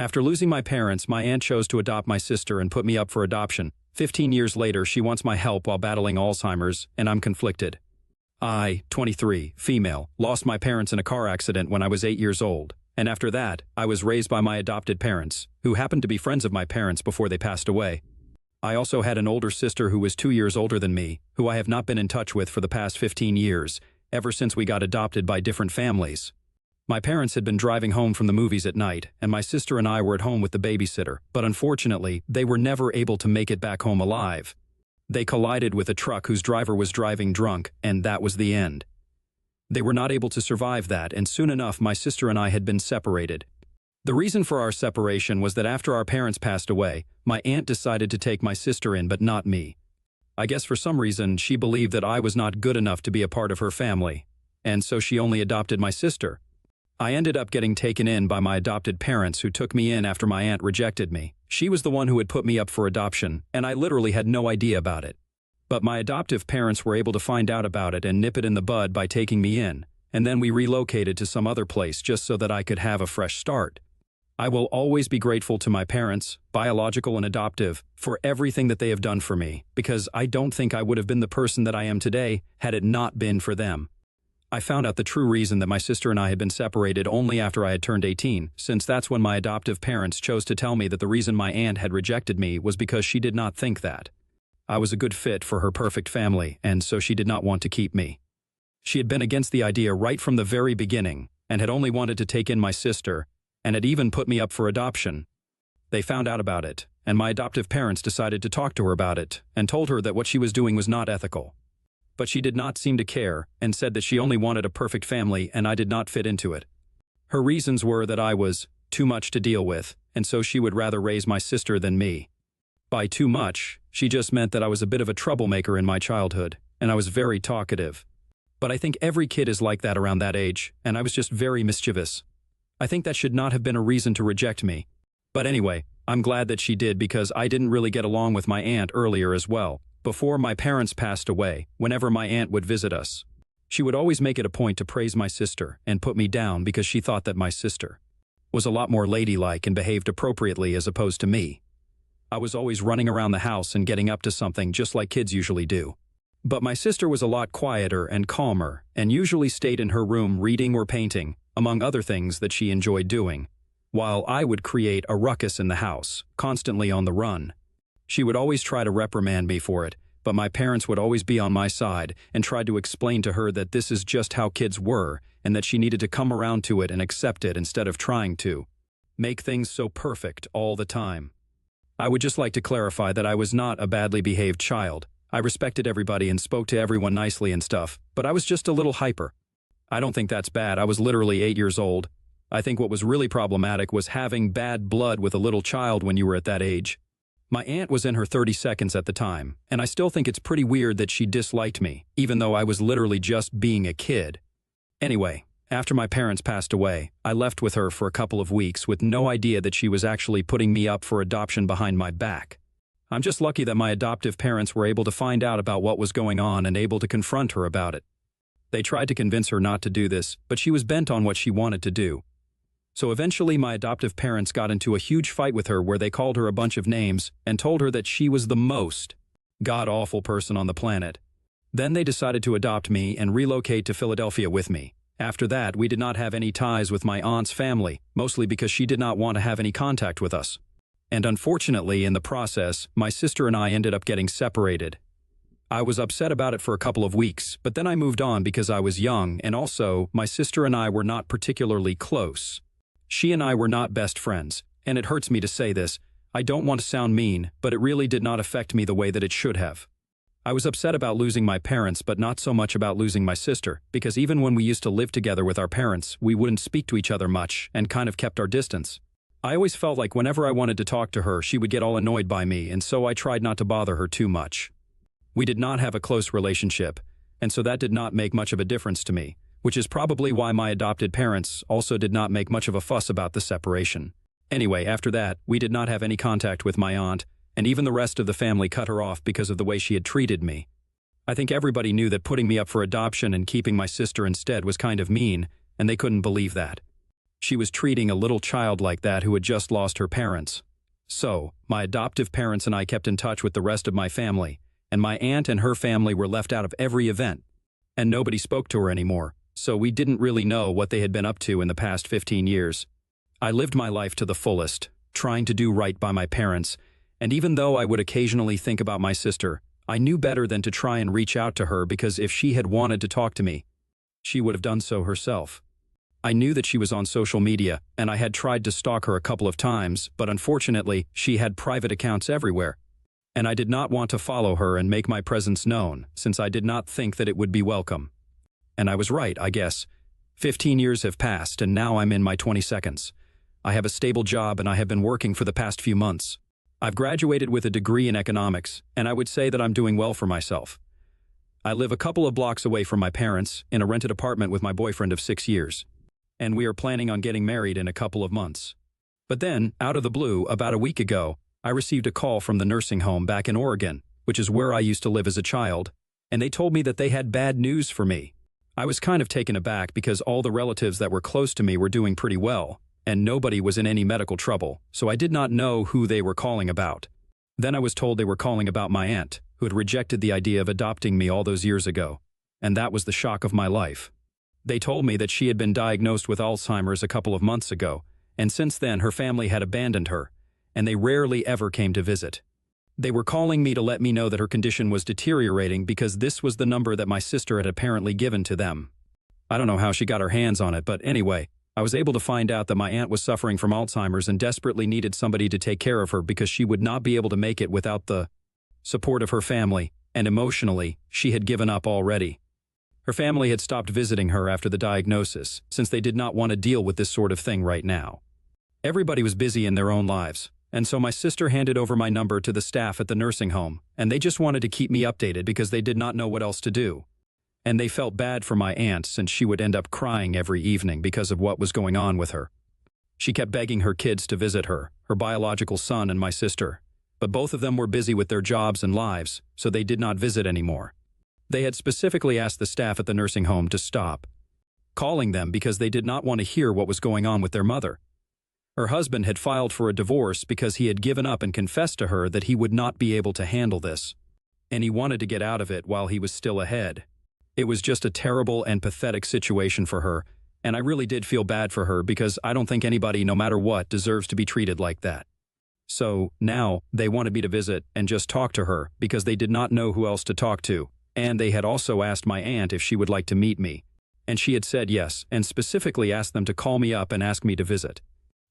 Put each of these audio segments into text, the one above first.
After losing my parents, my aunt chose to adopt my sister and put me up for adoption. 15 years later, she wants my help while battling Alzheimer's, and I'm conflicted. I, 23, female, lost my parents in a car accident when I was 8 years old, and after that, I was raised by my adopted parents, who happened to be friends of my parents before they passed away. I also had an older sister who was 2 years older than me, who I have not been in touch with for the past 15 years, ever since we got adopted by different families. My parents had been driving home from the movies at night, and my sister and I were at home with the babysitter, but unfortunately, they were never able to make it back home alive. They collided with a truck whose driver was driving drunk, and that was the end. They were not able to survive that, and soon enough my sister and I had been separated. The reason for our separation was that after our parents passed away, my aunt decided to take my sister in but not me. I guess for some reason she believed that I was not good enough to be a part of her family, and so she only adopted my sister. I ended up getting taken in by my adopted parents who took me in after my aunt rejected me. She was the one who had put me up for adoption, and I literally had no idea about it. But my adoptive parents were able to find out about it and nip it in the bud by taking me in, and then we relocated to some other place just so that I could have a fresh start. I will always be grateful to my parents, biological and adoptive, for everything that they have done for me, because I don't think I would have been the person that I am today had it not been for them. I found out the true reason that my sister and I had been separated only after I had turned 18, since that's when my adoptive parents chose to tell me that the reason my aunt had rejected me was because she did not think that I was a good fit for her perfect family, and so she did not want to keep me. She had been against the idea right from the very beginning, and had only wanted to take in my sister, and had even put me up for adoption. They found out about it, and my adoptive parents decided to talk to her about it, and told her that what she was doing was not ethical. But she did not seem to care, and said that she only wanted a perfect family and I did not fit into it. Her reasons were that I was too much to deal with, and so she would rather raise my sister than me. By too much, she just meant that I was a bit of a troublemaker in my childhood, and I was very talkative. But I think every kid is like that around that age, and I was just very mischievous. I think that should not have been a reason to reject me. But anyway, I'm glad that she did because I didn't really get along with my aunt earlier as well. Before my parents passed away, whenever my aunt would visit us, she would always make it a point to praise my sister and put me down because she thought that my sister was a lot more ladylike and behaved appropriately as opposed to me. I was always running around the house and getting up to something just like kids usually do. But my sister was a lot quieter and calmer and usually stayed in her room reading or painting, among other things that she enjoyed doing, while I would create a ruckus in the house, constantly on the run. She would always try to reprimand me for it, but my parents would always be on my side and tried to explain to her that this is just how kids were and that she needed to come around to it and accept it instead of trying to make things so perfect all the time. I would just like to clarify that I was not a badly behaved child. I respected everybody and spoke to everyone nicely and stuff, but I was just a little hyper. I don't think that's bad. I was literally 8 years old. I think what was really problematic was having bad blood with a little child when you were at that age. My aunt was in her 32nds at the time, and I still think it's pretty weird that she disliked me, even though I was literally just being a kid. Anyway, after my parents passed away, I left with her for a couple of weeks with no idea that she was actually putting me up for adoption behind my back. I'm just lucky that my adoptive parents were able to find out about what was going on and able to confront her about it. They tried to convince her not to do this, but she was bent on what she wanted to do. So eventually my adoptive parents got into a huge fight with her where they called her a bunch of names and told her that she was the most god-awful person on the planet. Then they decided to adopt me and relocate to Philadelphia with me. After that, we did not have any ties with my aunt's family, mostly because she did not want to have any contact with us. And unfortunately, in the process, my sister and I ended up getting separated. I was upset about it for a couple of weeks, but then I moved on because I was young, and also, my sister and I were not particularly close. She and I were not best friends, and it hurts me to say this. I don't want to sound mean, but it really did not affect me the way that it should have. I was upset about losing my parents, but not so much about losing my sister, because even when we used to live together with our parents, we wouldn't speak to each other much and kind of kept our distance. I always felt like whenever I wanted to talk to her, she would get all annoyed by me, and so I tried not to bother her too much. We did not have a close relationship, and so that did not make much of a difference to me, which is probably why my adopted parents also did not make much of a fuss about the separation. Anyway, after that, we did not have any contact with my aunt, and even the rest of the family cut her off because of the way she had treated me. I think everybody knew that putting me up for adoption and keeping my sister instead was kind of mean, and they couldn't believe that. She was treating a little child like that who had just lost her parents. So, my adoptive parents and I kept in touch with the rest of my family, and my aunt and her family were left out of every event. And nobody spoke to her anymore, so we didn't really know what they had been up to in the past 15 years. I lived my life to the fullest, trying to do right by my parents, and even though I would occasionally think about my sister, I knew better than to try and reach out to her because if she had wanted to talk to me, she would have done so herself. I knew that she was on social media, and I had tried to stalk her a couple of times, but unfortunately, she had private accounts everywhere. And I did not want to follow her and make my presence known, since I did not think that it would be welcome. And I was right, I guess. 15 years have passed, and now I'm in my 22nd. I have a stable job, and I have been working for the past few months. I've graduated with a degree in economics, and I would say that I'm doing well for myself. I live a couple of blocks away from my parents, in a rented apartment with my boyfriend of 6 years. And we are planning on getting married in a couple of months. But then, out of the blue, about a week ago, I received a call from the nursing home back in Oregon, which is where I used to live as a child, and they told me that they had bad news for me. I was kind of taken aback because all the relatives that were close to me were doing pretty well, and nobody was in any medical trouble, so I did not know who they were calling about. Then I was told they were calling about my aunt, who had rejected the idea of adopting me all those years ago, and that was the shock of my life. They told me that she had been diagnosed with Alzheimer's a couple of months ago, and since then her family had abandoned her, and they rarely ever came to visit. They were calling me to let me know that her condition was deteriorating because this was the number that my sister had apparently given to them. I don't know how she got her hands on it, but anyway, I was able to find out that my aunt was suffering from Alzheimer's and desperately needed somebody to take care of her because she would not be able to make it without the support of her family, and emotionally, she had given up already. Her family had stopped visiting her after the diagnosis, since they did not want to deal with this sort of thing right now. Everybody was busy in their own lives, and so my sister handed over my number to the staff at the nursing home, and they just wanted to keep me updated because they did not know what else to do. And they felt bad for my aunt since she would end up crying every evening because of what was going on with her. She kept begging her kids to visit her biological son and my sister, but both of them were busy with their jobs and lives, so they did not visit anymore. They had specifically asked the staff at the nursing home to stop calling them because they did not want to hear what was going on with their mother. Her husband had filed for a divorce because he had given up and confessed to her that he would not be able to handle this, and he wanted to get out of it while he was still ahead. It was just a terrible and pathetic situation for her, and I really did feel bad for her because I don't think anybody, no matter what, deserves to be treated like that. So, now, they wanted me to visit and just talk to her because they did not know who else to talk to. And they had also asked my aunt if she would like to meet me. And she had said yes, and specifically asked them to call me up and ask me to visit.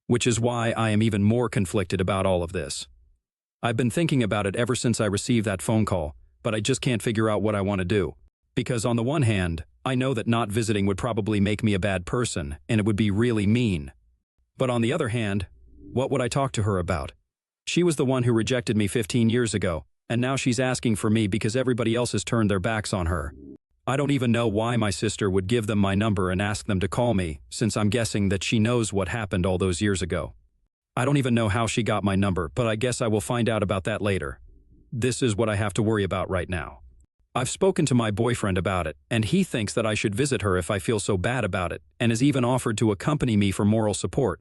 Which is why I am even more conflicted about all of this. I've been thinking about it ever since I received that phone call, but I just can't figure out what I want to do. Because on the one hand, I know that not visiting would probably make me a bad person, and it would be really mean. But on the other hand, what would I talk to her about? She was the one who rejected me 15 years ago. And now she's asking for me because everybody else has turned their backs on her. I don't even know why my sister would give them my number and ask them to call me, since I'm guessing that she knows what happened all those years ago. I don't even know how she got my number, but I guess I will find out about that later. This is what I have to worry about right now. I've spoken to my boyfriend about it, and he thinks that I should visit her if I feel so bad about it, and has even offered to accompany me for moral support.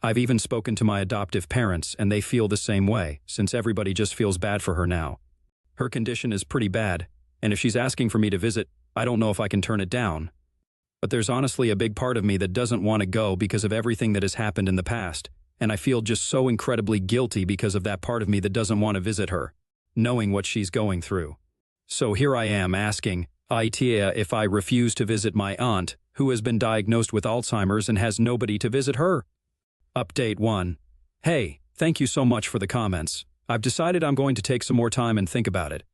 I've even spoken to my adoptive parents, and they feel the same way, since everybody just feels bad for her now. Her condition is pretty bad, and if she's asking for me to visit, I don't know if I can turn it down. But there's honestly a big part of me that doesn't want to go because of everything that has happened in the past, and I feel just so incredibly guilty because of that part of me that doesn't want to visit her, knowing what she's going through. So here I am asking Itea if I refuse to visit my aunt, who has been diagnosed with Alzheimer's and has nobody to visit her. Update 1. Hey, thank you so much for the comments. I've decided I'm going to take some more time and think about it.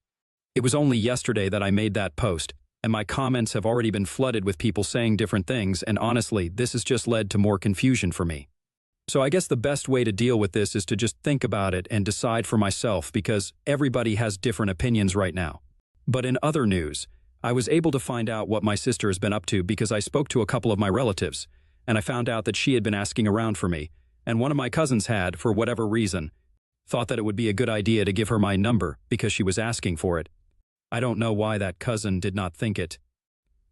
It was only yesterday that I made that post, and my comments have already been flooded with people saying different things, and honestly, this has just led to more confusion for me. So I guess the best way to deal with this is to just think about it and decide for myself because everybody has different opinions right now. But in other news, I was able to find out what my sister has been up to because I spoke to a couple of my relatives, and I found out that she had been asking around for me, and one of my cousins had, for whatever reason, thought that it would be a good idea to give her my number because she was asking for it. I don't know why that cousin did not think it.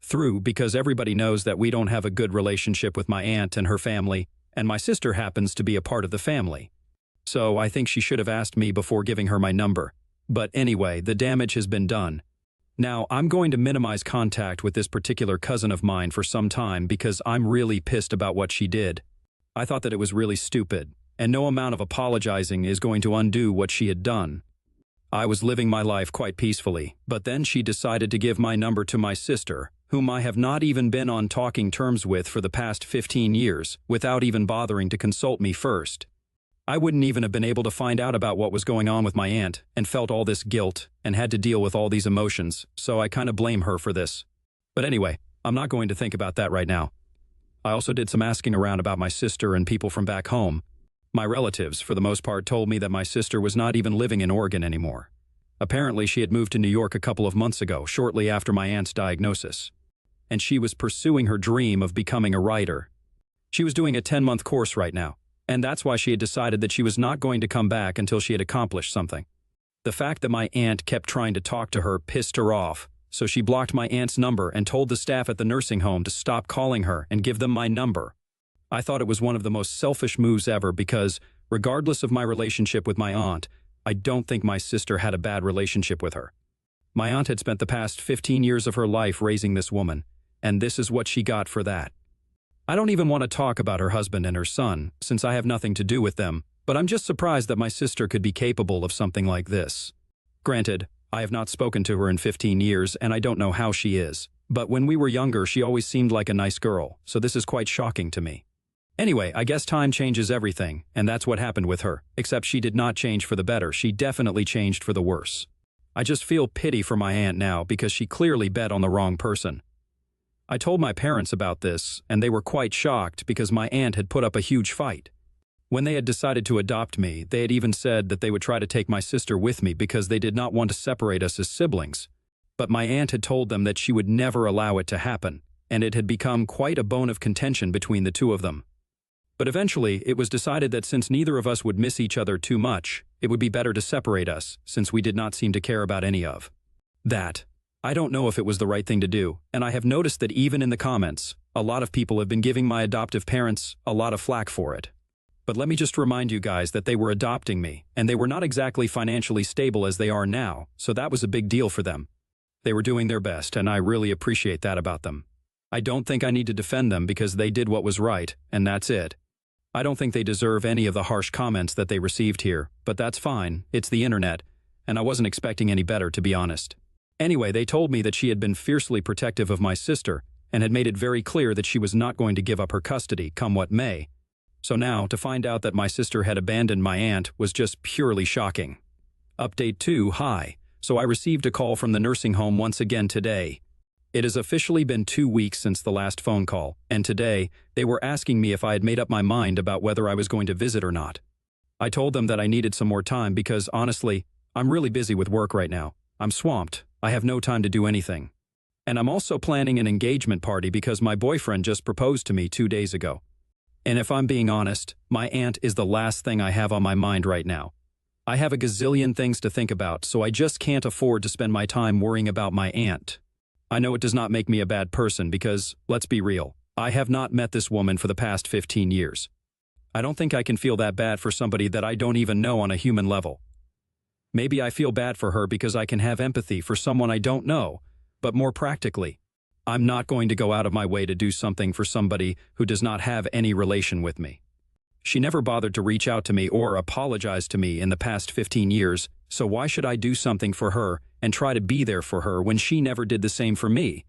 through because everybody knows that we don't have a good relationship with my aunt and her family, and my sister happens to be a part of the family. So I think she should have asked me before giving her my number. But anyway, the damage has been done. Now, I'm going to minimize contact with this particular cousin of mine for some time because I'm really pissed about what she did. I thought that it was really stupid, and no amount of apologizing is going to undo what she had done. I was living my life quite peacefully, but then she decided to give my number to my sister, whom I have not even been on talking terms with for the past 15 years, without even bothering to consult me first. I wouldn't even have been able to find out about what was going on with my aunt, and felt all this guilt, and had to deal with all these emotions, so I kind of blame her for this. But anyway, I'm not going to think about that right now. I also did some asking around about my sister and people from back home. My relatives, for the most part, told me that my sister was not even living in Oregon anymore. Apparently, she had moved to New York a couple of months ago, shortly after my aunt's diagnosis. And she was pursuing her dream of becoming a writer. She was doing a 10-month course right now, and that's why she had decided that she was not going to come back until she had accomplished something. The fact that my aunt kept trying to talk to her pissed her off, so she blocked my aunt's number and told the staff at the nursing home to stop calling her and give them my number. I thought it was one of the most selfish moves ever because, regardless of my relationship with my aunt, I don't think my sister had a bad relationship with her. My aunt had spent the past 15 years of her life raising this woman, and this is what she got for that. I don't even want to talk about her husband and her son, since I have nothing to do with them, but I'm just surprised that my sister could be capable of something like this. Granted, I have not spoken to her in 15 years, and I don't know how she is, but when we were younger she always seemed like a nice girl, so this is quite shocking to me. Anyway, I guess time changes everything, and that's what happened with her, except she did not change for the better, she definitely changed for the worse. I just feel pity for my aunt now because she clearly bet on the wrong person. I told my parents about this, and they were quite shocked because my aunt had put up a huge fight. When they had decided to adopt me, they had even said that they would try to take my sister with me because they did not want to separate us as siblings. But my aunt had told them that she would never allow it to happen, and it had become quite a bone of contention between the two of them. But eventually, it was decided that since neither of us would miss each other too much, it would be better to separate us, since we did not seem to care about any of that. I don't know if it was the right thing to do, and I have noticed that even in the comments, a lot of people have been giving my adoptive parents a lot of flack for it. But let me just remind you guys that they were adopting me, and they were not exactly financially stable as they are now, so that was a big deal for them. They were doing their best, and I really appreciate that about them. I don't think I need to defend them because they did what was right, and that's it. I don't think they deserve any of the harsh comments that they received here, but that's fine, it's the internet, and I wasn't expecting any better, to be honest. Anyway, they told me that she had been fiercely protective of my sister and had made it very clear that she was not going to give up her custody, come what may. So now, to find out that my sister had abandoned my aunt was just purely shocking. Update 2, hi. So I received a call from the nursing home once again today. It has officially been 2 weeks since the last phone call, and today, they were asking me if I had made up my mind about whether I was going to visit or not. I told them that I needed some more time because, honestly, I'm really busy with work right now. I'm swamped. I have no time to do anything. And I'm also planning an engagement party because my boyfriend just proposed to me 2 days ago. And if I'm being honest, my aunt is the last thing I have on my mind right now. I have a gazillion things to think about, so I just can't afford to spend my time worrying about my aunt. I know it does not make me a bad person because, let's be real, I have not met this woman for the past 15 years. I don't think I can feel that bad for somebody that I don't even know on a human level. Maybe I feel bad for her because I can have empathy for someone I don't know, but more practically, I'm not going to go out of my way to do something for somebody who does not have any relation with me. She never bothered to reach out to me or apologize to me in the past 15 years, so why should I do something for her and try to be there for her when she never did the same for me?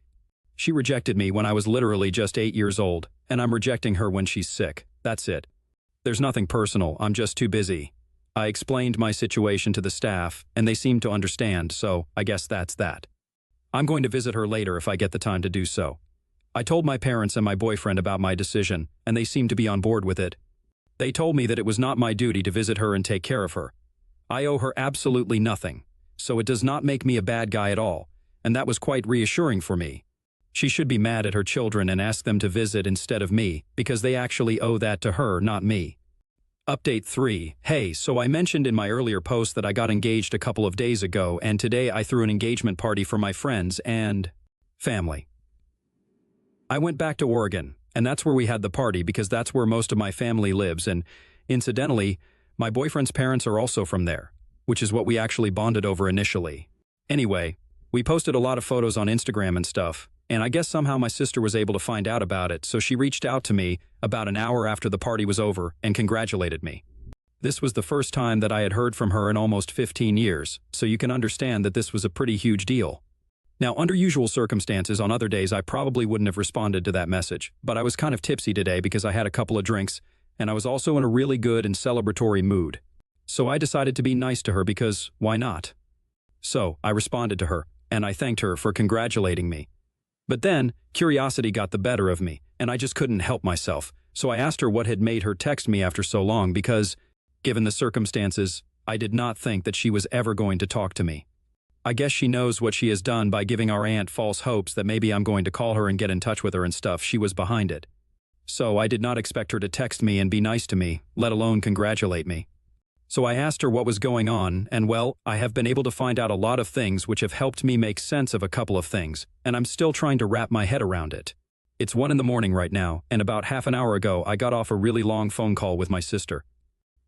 She rejected me when I was literally just 8 years old, and I'm rejecting her when she's sick. That's it. There's nothing personal, I'm just too busy. I explained my situation to the staff, and they seemed to understand, so I guess that's that. I'm going to visit her later if I get the time to do so. I told my parents and my boyfriend about my decision, and they seemed to be on board with it. They told me that it was not my duty to visit her and take care of her. I owe her absolutely nothing, so it does not make me a bad guy at all, and that was quite reassuring for me. She should be mad at her children and ask them to visit instead of me, because they actually owe that to her, not me. Update 3. Hey, so I mentioned in my earlier post that I got engaged a couple of days ago, and today I threw an engagement party for my friends and family. I went back to Oregon, and that's where we had the party because that's where most of my family lives, and incidentally, my boyfriend's parents are also from there, which is what we actually bonded over initially. Anyway, we posted a lot of photos on Instagram and stuff, and I guess somehow my sister was able to find out about it, so she reached out to me about an hour after the party was over and congratulated me. This was the first time that I had heard from her in almost 15 years, so you can understand that this was a pretty huge deal. Now, under usual circumstances, on other days I probably wouldn't have responded to that message, but I was kind of tipsy today because I had a couple of drinks, and I was also in a really good and celebratory mood. So I decided to be nice to her because, why not? So, I responded to her, and I thanked her for congratulating me. But then, curiosity got the better of me, and I just couldn't help myself, so I asked her what had made her text me after so long because, given the circumstances, I did not think that she was ever going to talk to me. I guess she knows what she has done by giving our aunt false hopes that maybe I'm going to call her and get in touch with her and stuff. She was behind it. So I did not expect her to text me and be nice to me, let alone congratulate me. So I asked her what was going on, and well, I have been able to find out a lot of things which have helped me make sense of a couple of things, and I'm still trying to wrap my head around it. It's 1 in the morning right now, and about half an hour ago I got off a really long phone call with my sister.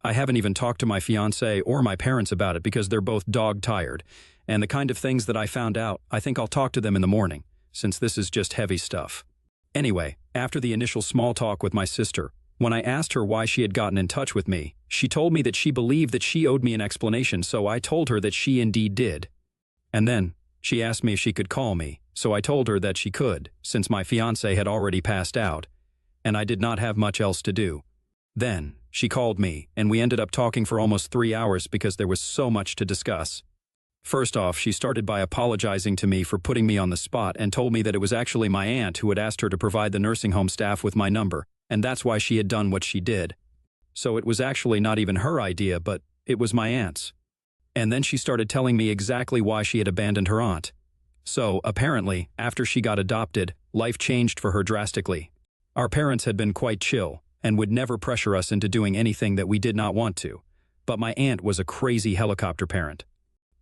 I haven't even talked to my fiancé or my parents about it because they're both dog-tired, and the kind of things that I found out, I think I'll talk to them in the morning, since this is just heavy stuff. Anyway, after the initial small talk with my sister, when I asked her why she had gotten in touch with me, she told me that she believed that she owed me an explanation, so I told her that she indeed did. And then, she asked me if she could call me, so I told her that she could, since my fiancé had already passed out, and I did not have much else to do. Then, she called me, and we ended up talking for almost 3 hours because there was so much to discuss. First off, she started by apologizing to me for putting me on the spot and told me that it was actually my aunt who had asked her to provide the nursing home staff with my number, and that's why she had done what she did. So it was actually not even her idea, but it was my aunt's. And then she started telling me exactly why she had abandoned her aunt. So, apparently, after she got adopted, life changed for her drastically. Our parents had been quite chill and would never pressure us into doing anything that we did not want to. But my aunt was a crazy helicopter parent.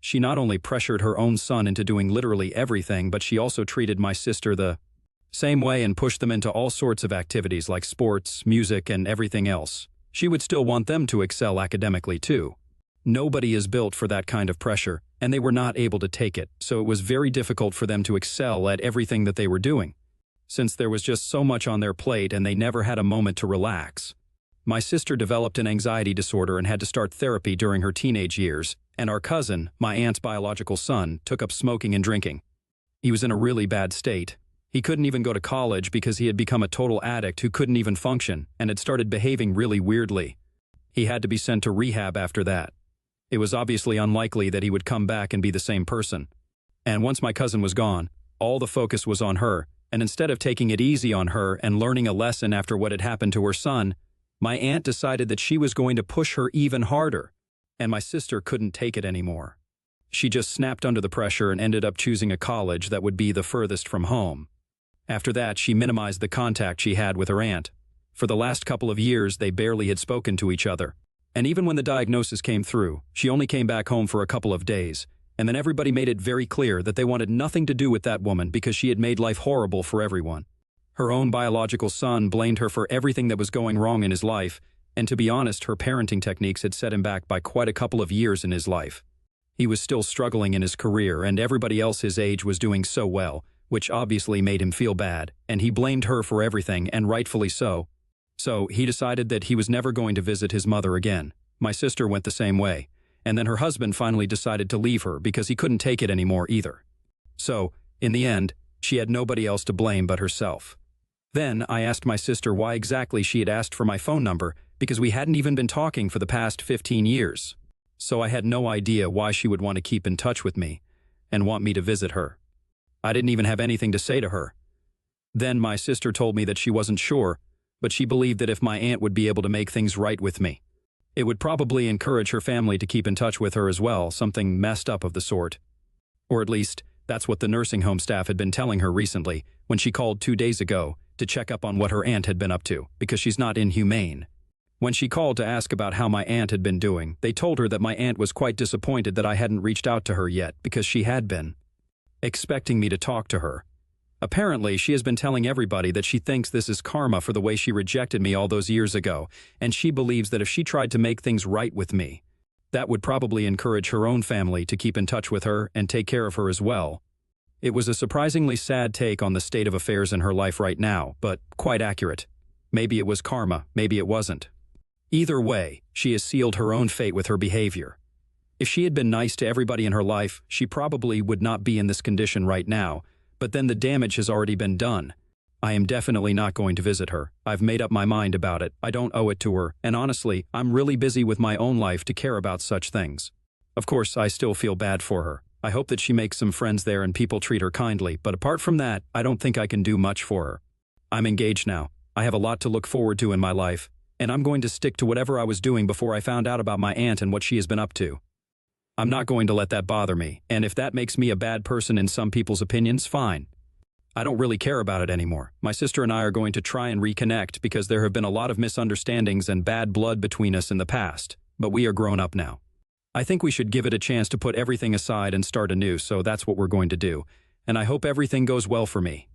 She not only pressured her own son into doing literally everything, but she also treated my sister the same way and pushed them into all sorts of activities like sports, music, and everything else. She would still want them to excel academically too. Nobody is built for that kind of pressure, and they were not able to take it, so it was very difficult for them to excel at everything that they were doing, since there was just so much on their plate and they never had a moment to relax. My sister developed an anxiety disorder and had to start therapy during her teenage years, and our cousin, my aunt's biological son, took up smoking and drinking. He was in a really bad state. He couldn't even go to college because he had become a total addict who couldn't even function and had started behaving really weirdly. He had to be sent to rehab after that. It was obviously unlikely that he would come back and be the same person. And once my cousin was gone, all the focus was on her, and instead of taking it easy on her and learning a lesson after what had happened to her son, my aunt decided that she was going to push her even harder, and my sister couldn't take it anymore. She just snapped under the pressure and ended up choosing a college that would be the furthest from home. After that, she minimized the contact she had with her aunt. For the last couple of years, they barely had spoken to each other. And even when the diagnosis came through, she only came back home for a couple of days, and then everybody made it very clear that they wanted nothing to do with that woman because she had made life horrible for everyone. Her own biological son blamed her for everything that was going wrong in his life, and to be honest, her parenting techniques had set him back by quite a couple of years in his life. He was still struggling in his career, and everybody else his age was doing so well, which obviously made him feel bad, and he blamed her for everything, and rightfully so. So he decided that he was never going to visit his mother again. My sister went the same way, and then her husband finally decided to leave her because he couldn't take it anymore either. So, in the end, she had nobody else to blame but herself. Then I asked my sister why exactly she had asked for my phone number because we hadn't even been talking for the past 15 years. So I had no idea why she would want to keep in touch with me and want me to visit her. I didn't even have anything to say to her. Then my sister told me that she wasn't sure, but she believed that if my aunt would be able to make things right with me, it would probably encourage her family to keep in touch with her as well, something messed up of the sort. Or at least, that's what the nursing home staff had been telling her recently when she called 2 days ago to check up on what her aunt had been up to, because she's not inhumane. When she called to ask about how my aunt had been doing, they told her that my aunt was quite disappointed that I hadn't reached out to her yet because she had been expecting me to talk to her. Apparently, she has been telling everybody that she thinks this is karma for the way she rejected me all those years ago, and she believes that if she tried to make things right with me, that would probably encourage her own family to keep in touch with her and take care of her as well. It was a surprisingly sad take on the state of affairs in her life right now, but quite accurate. Maybe it was karma, maybe it wasn't. Either way, she has sealed her own fate with her behavior. If she had been nice to everybody in her life, she probably would not be in this condition right now, but then the damage has already been done. I am definitely not going to visit her. I've made up my mind about it. I don't owe it to her, and honestly, I'm really busy with my own life to care about such things. Of course, I still feel bad for her. I hope that she makes some friends there and people treat her kindly, but apart from that, I don't think I can do much for her. I'm engaged now. I have a lot to look forward to in my life, and I'm going to stick to whatever I was doing before I found out about my aunt and what she has been up to. I'm not going to let that bother me, and if that makes me a bad person in some people's opinions, fine. I don't really care about it anymore. My sister and I are going to try and reconnect because there have been a lot of misunderstandings and bad blood between us in the past, but we are grown up now. I think we should give it a chance to put everything aside and start anew, so that's what we're going to do, and I hope everything goes well for me.